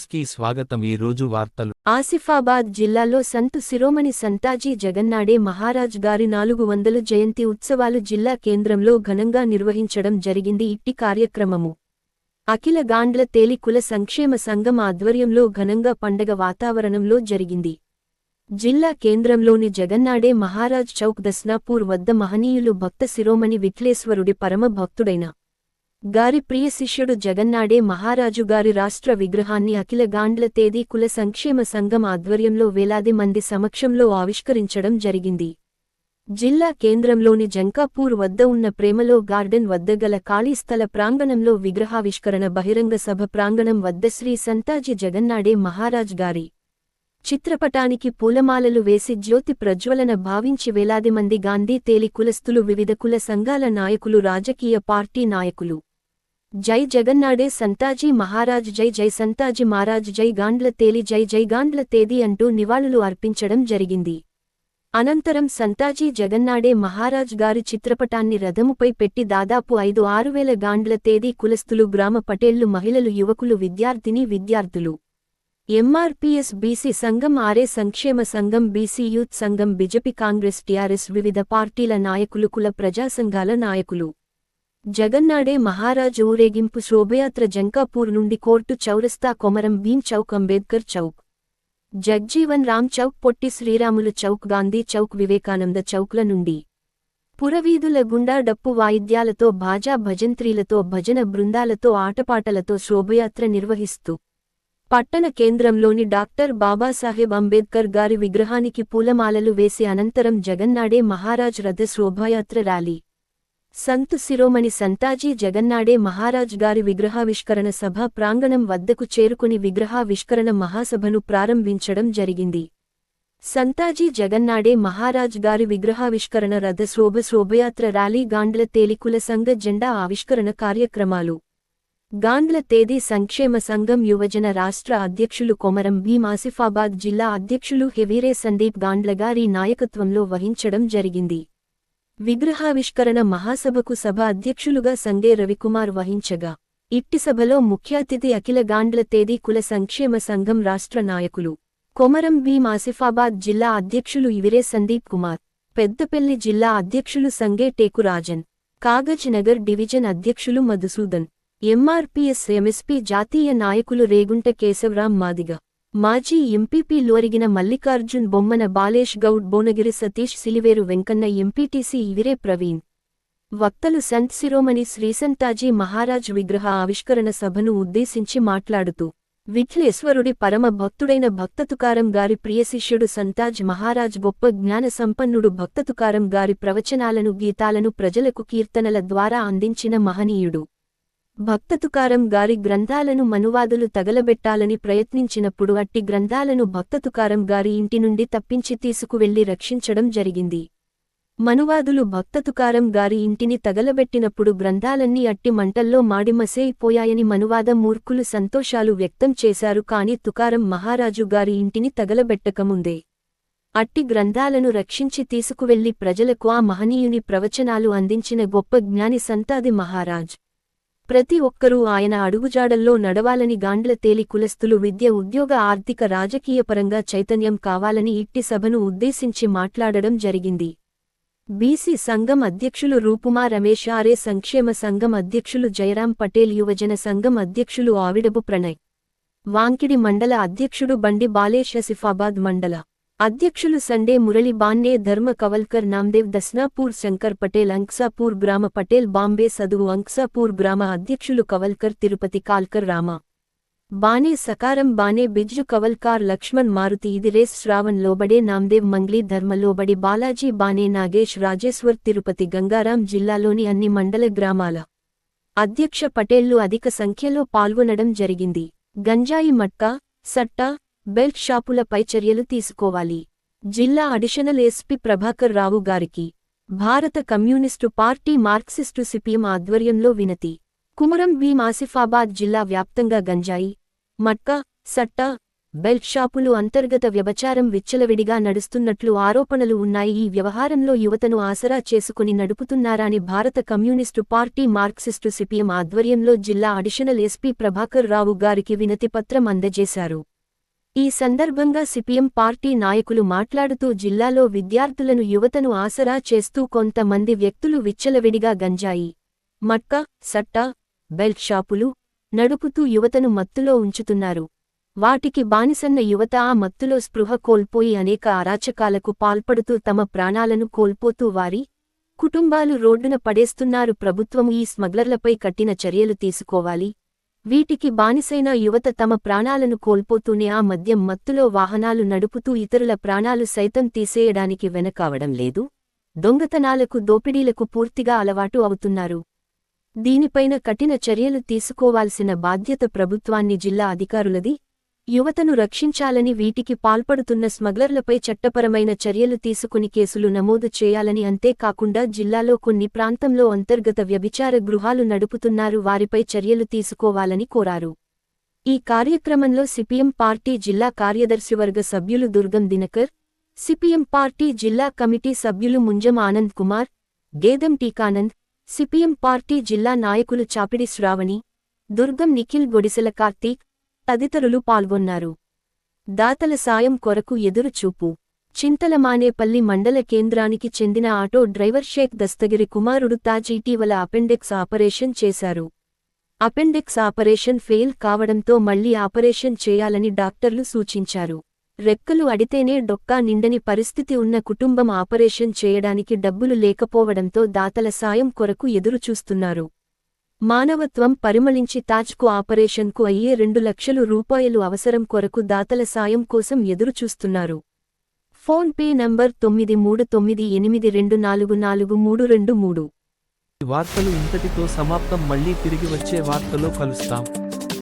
News కి స్వాగతం. ఈ రోజు వార్తలు. ఆసిఫాబాద్ జిల్లాలో సంతు శిరోమణి సంతాజీ జగన్నాడే మహారాజ్ గారి 400 జయంతి ఉత్సవాలు జిల్లా కేంద్రంలో ఘనంగా నిర్వహించడం జరిగింది. ఇట్టి కార్యక్రమము అఖిల గాండ్ల తేలి కుల సంక్షేమ సంఘం ఆధ్వర్యంలో ఘనంగా పండగ వాతావరణంలో జరిగింది. జిల్లా కేంద్రంలోని జగన్నాడే మహారాజ్ చౌక్ దస్నాపూర్ వద్ద మహనీయులు భక్త శిరోమణి విఠలేశ్వరుడి పరమ భక్తుడైన గారి ప్రియ శిష్యుడు జగన్నాడే మహారాజు గారి రాష్ట్ర విగ్రహాన్ని అఖిల గాండ్ల తేదీ కుల సంక్షేమ సంఘం ఆధ్వర్యంలో వేలాది మంది సమక్షంలో ఆవిష్కరించడం జరిగింది. జిల్లా కేంద్రంలోని జంకాపూర్ వద్ద ఉన్న ప్రేమలో గార్డెన్ వద్ద గల ఖాళీ స్థల ప్రాంగణంలో విగ్రహావిష్కరణ, బహిరంగ సభ ప్రాంగణం వద్ద శ్రీ సంతాజీ జగన్నాడే మహారాజ్ గారి చిత్రపటానికి పూలమాలలు వేసి జ్యోతి ప్రజ్వలన భావించి వేలాది మంది గాంధీ తేలి కులస్తులు, వివిధ కుల సంఘాల నాయకులు, రాజకీయ పార్టీ నాయకులు జై జగన్నాడే సంతాజీ మహారాజ్, జై జై సంతాజీ మహారాజ్, జై గాండ్ల తేలి, జై జై గాండ్ల తేదీ అంటూ నివాళులు అర్పించడం జరిగింది. అనంతరం సంతాజీ జగన్నాడే మహారాజ్ గారి చిత్రపటాన్ని రథముపై పెట్టి దాదాపు 5-6 వేల గాండ్ల తేదీ కులస్తులు, గ్రామ పటేళ్లు, మహిళలు, యువకులు, విద్యార్థులు ఎంఆర్పీఎస్ బీసీ సంఘం, ఆర్ఏ సంక్షేమ సంఘం, బీసీ యూత్ సంఘం, బీజేపీ, కాంగ్రెస్, టీఆర్ఎస్, వివిధ పార్టీల నాయకులు, కుల ప్రజాసంఘాల నాయకులు జగన్నాడే మహారాజ్ ఊరేగింపు శోభయాత్ర జంకాపూర్ నుండి కోర్టు చౌరస్తా, కొమరం భీం చౌక్, అంబేద్కర్ చౌక్, జగ్జీవన్ రామ్ చౌక్, పొట్టి శ్రీరాములు చౌక్, గాంధీ చౌక్, వివేకానంద చౌక్ల నుండి పురవీధుల గుండా డప్పు వాయిద్యాలతో, భాజా భజంత్రీలతో, భజన బృందాలతో, ఆటపాటలతో శోభయాత్ర నిర్వహిస్తూ పట్టణ కేంద్రంలోని డాక్టర్ బాబాసాహెబ్ అంబేద్కర్ గారి విగ్రహానికి పూలమాలలు వేసి అనంతరం జగన్నాడే మహారాజ్ రథ శోభాయాత్ర ర్యాలీ, సంతు శిరోమణి సంతాజీ జగన్నాడే మహారాజ్ గారి విగ్రహావిష్కరణ సభ ప్రాంగణం వద్దకు చేరుకుని విగ్రహావిష్కరణ మహాసభను ప్రారంభించడం జరిగింది. సంతాజీ జగన్నాడే మహారాజ్ గారి విగ్రహావిష్కరణ, రథ శోభయాత్ర ర్యాలీ, గాండ్ల తేలి కుల సంఘ జెండా ఆవిష్కరణ కార్యక్రమాలు గాండ్ల తేదీ సంక్షేమ సంఘం యువజన రాష్ట్ర అధ్యక్షులు కొమరం భీం, ఆసిఫాబాద్ జిల్లా అధ్యక్షులు హెవీరే సందీప్ గాండ్ల గారి నాయకత్వంలో వహించడం జరిగింది. విగ్రహావిష్కరణ మహాసభకు సభ అధ్యక్షులుగా సంగే రవికుమార్ వహించగా, ఇట్టి సభలో ముఖ్యాతిథి అఖిల గాండ్ల తేదీ కుల సంక్షేమ సంఘం రాష్ట్ర నాయకులు కొమరం భీం, ఆసిఫాబాద్ జిల్లా అధ్యక్షులు ఇవిరే సందీప్ కుమార్, పెద్దపల్లి జిల్లా అధ్యక్షులు సంగే టేకు రాజన్, కాగజ్ నగర్ డివిజన్ అధ్యక్షులు మధుసూదన్, ఎంఆర్పీఎస్ ఎంఎస్పీ జాతీయ నాయకులు రేగుంట కేశవరాం మాదిగ, మాజీ ఎంపీపీ లోరిగిన మల్లికార్జున్, బొమ్మన బాలేష్ గౌడ్, భువనగిరి సతీష్, సిలివేరు వెంకన్న, ఎంపీటీసీ ఇవిరే ప్రవీణ్. వక్తలు సంత్ శిరోమణి శ్రీసంతాజీ మహారాజ్ విగ్రహ ఆవిష్కరణ సభను ఉద్దేశించి మాట్లాడుతూ, విఠలేశ్వరుడి పరమ భక్తుడైన భక్త తుకారం గారి ప్రియశిష్యుడు సంతాజ్ మహారాజ్ గొప్ప జ్ఞాన సంపన్నుడు. భక్త తుకారం గారి ప్రవచనాలను, గీతాలను ప్రజలకు కీర్తనల ద్వారా అందించిన మహనీయుడు. భక్త తుకారం గారి గ్రంథాలను మనువాదులు తగలబెట్టాలని ప్రయత్నించినప్పుడు అట్టి గ్రంథాలను భక్త తుకారం గారి ఇంటి నుండి తప్పించి తీసుకువెళ్లి రక్షించడం జరిగింది. మనువాదులు భక్త తుకారం గారి ఇంటిని తగలబెట్టినప్పుడు గ్రంథాలన్నీ అట్టి మంటల్లో మాడిమసేయిపోయాయని మనువాద మూర్ఖులు సంతోషాలు వ్యక్తం చేశారు. కాని తుకారం మహారాజు గారి ఇంటిని తగలబెట్టకముందే అట్టి గ్రంథాలను రక్షించి తీసుకువెళ్లి ప్రజలకు ఆ మహనీయుని ప్రవచనాలు అందించిన గొప్ప జ్ఞాని సంతాది మహారాజ్. ప్రతి ఒక్కరూ ఆయన అడుగుజాడల్లో నడవాలని, గాండ్ల తేలి కులస్తులు విద్య, ఉద్యోగ, ఆర్థిక, రాజకీయపరంగా చైతన్యం కావాలని ఇట్టి సభను ఉద్దేశించి మాట్లాడడం జరిగింది. బీసీ సంఘం అధ్యక్షులు రూపుమా రమేష్, ఆర్ఏ సంక్షేమ సంఘం అధ్యక్షులు జయరాం పటేల్, యువజన సంఘం అధ్యక్షులు ఆవిడబు ప్రణయ్, వాంకిడి మండల అధ్యక్షుడు బండి బాలేష్, ఆసిఫాబాద్ మండల అధ్యక్షులు సండే మురళి, బాన్నే ధర్మ కవల్కర్, నామ్దేవ్, దస్నాపూర్ శంకర్ పటేల్, అంక్సాపూర్ గ్రామ పటేల్, బాంబే సదువు, అంక్సాపూర్ గ్రామ అధ్యక్షులు కవల్కర్ తిరుపతి, కాల్కర్ రామ, బానే సకారం, బానే బిజ్జు కవల్కార్, లక్ష్మణ్ మారుతి, ఇదిరేస్ శ్రావణ్ లోబడే, నామ్దేవ్ మంగ్లీ, ధర్మ లోబడి, బాలాజీ, బానే నాగేష్, రాజేశ్వర్ తిరుపతి, గంగారాం. జిల్లాలోని అన్ని మండల గ్రామాల అధ్యక్ష పటేళ్లు అధిక సంఖ్యలో పాల్గొనడం జరిగింది. గంజాయి మట్కా, సట్టా, బెల్ట్ షాపులపై చర్యలు తీసుకోవాలి. జిల్లా అడిషనల్ ఎస్పీ ప్రభాకర్ రావు గారికి భారత కమ్యూనిస్టు పార్టీ, మార్క్సిస్టు సిపిఎం ఆధ్వర్యంలో వినతి. కుమరం భీం, ఆసిఫాబాద్ జిల్లా వ్యాప్తంగా గంజాయి, మట్కా, సట్టా, బెల్ట్ షాపులు అంతర్గత వ్యభిచారం విచ్చలవిడిగా నడుస్తున్నట్లు ఆరోపణలు ఉన్నాయి. ఈ వ్యవహారంలో యువతను ఆసరా చేసుకుని నడుపుతున్నారని భారత కమ్యూనిస్టు పార్టీ మార్క్సిస్టు సిపిఎం ఆధ్వర్యంలో జిల్లా అడిషనల్ ఎస్పీ ప్రభాకర్ రావు గారికి వినతిపత్రం అందజేశారు. ఈ సందర్భంగా సిపిఎం పార్టీ నాయకులు మాట్లాడుతూ జిల్లాలో విద్యార్థులను యువతను ఆసరా చేస్తూ కొంతమంది వ్యక్తులు విచ్చలవిడిగా గంజాయి, మట్కా, సట్టా, బెల్ట్ షాపులు నడుపుతూ యువతను మత్తులో ఉంచుతున్నారు. వాటికి బానిసన్న యువత ఆ మత్తులో స్పృహ కోల్పోయి అనేక అరాచకాలకు పాల్పడుతూ తమ ప్రాణాలను కోల్పోతూ వారి కుటుంబాలు రోడ్డున పడేస్తున్నారు. ప్రభుత్వం ఈ స్మగ్లర్లపై కఠిన చర్యలు తీసుకోవాలి. వీటికి బానిసైన యువత తమ ప్రాణాలను కోల్పోతూనే ఆ మద్యం మత్తులో వాహనాలు నడుపుతూ ఇతరుల ప్రాణాలు సైతం తీసేయడానికి వెనకావడం లేదు. దొంగతనాలకు, దోపిడీలకు పూర్తిగా అలవాటు అవుతున్నారు. దీనిపైన కఠిన చర్యలు తీసుకోవాల్సిన బాధ్యత ప్రభుత్వాన్ని, జిల్లా అధికారులది. యువతను రక్షించాలని, వీటికి పాల్పడుతున్న స్మగ్లర్లపై చట్టపరమైన చర్యలు తీసుకుని కేసులు నమోదు చేయాలని, అంతేకాకుండా జిల్లాలో కొన్ని ప్రాంతంలో అంతర్గత వ్యభిచార గృహాలు నడుపుతున్నారు, వారిపై చర్యలు తీసుకోవాలని కోరారు. ఈ కార్యక్రమంలో సిపిఎం పార్టీ జిల్లా కార్యదర్శివర్గ సభ్యులు దుర్గం దినకర్, సిపిఎం పార్టీ జిల్లా కమిటీ సభ్యులు ముంజం ఆనంద్ కుమార్, గేదెం టీకానంద్, సిపిఎం పార్టీ జిల్లా నాయకులు చాపిడి శ్రావణి, దుర్గం నిఖిల్, గొడిసెల కార్తీక్ తదితరులు పాల్గొన్నారు. దాతల సాయం కొరకు ఎదురుచూపు. చింతలమానేపల్లి మండల కేంద్రానికి చెందిన ఆటో డ్రైవర్ షేక్ దస్తగిరి కుమారుడు తాజ్ ఇటీవల అపెండెక్స్ ఆపరేషన్ చేశారు. అపెండెక్స్ ఆపరేషన్ ఫెయిల్ కావడంతో మళ్లీ ఆపరేషన్ చేయాలని డాక్టర్లు సూచించారు. రెక్కలు అడితేనే డొక్కా నిండని పరిస్థితి ఉన్న కుటుంబం ఆపరేషన్ చేయడానికి డబ్బులు లేకపోవడంతో దాతల సాయం కొరకు ఎదురుచూస్తున్నారు. మానవత్వం పరిమళించి తాజ్కు ఆపరేషన్కు అయ్యే 2 లక్షల రూపాయలు అవసరం కొరకు దాతల సాయం కోసం ఎదురుచూస్తున్నారు. Phone pay number 9398244323. ఈ వార్తలు ఇంతటితో సమాప్తం. మళ్ళీ తిరిగి వచ్చే వార్తలో కలుస్తాం.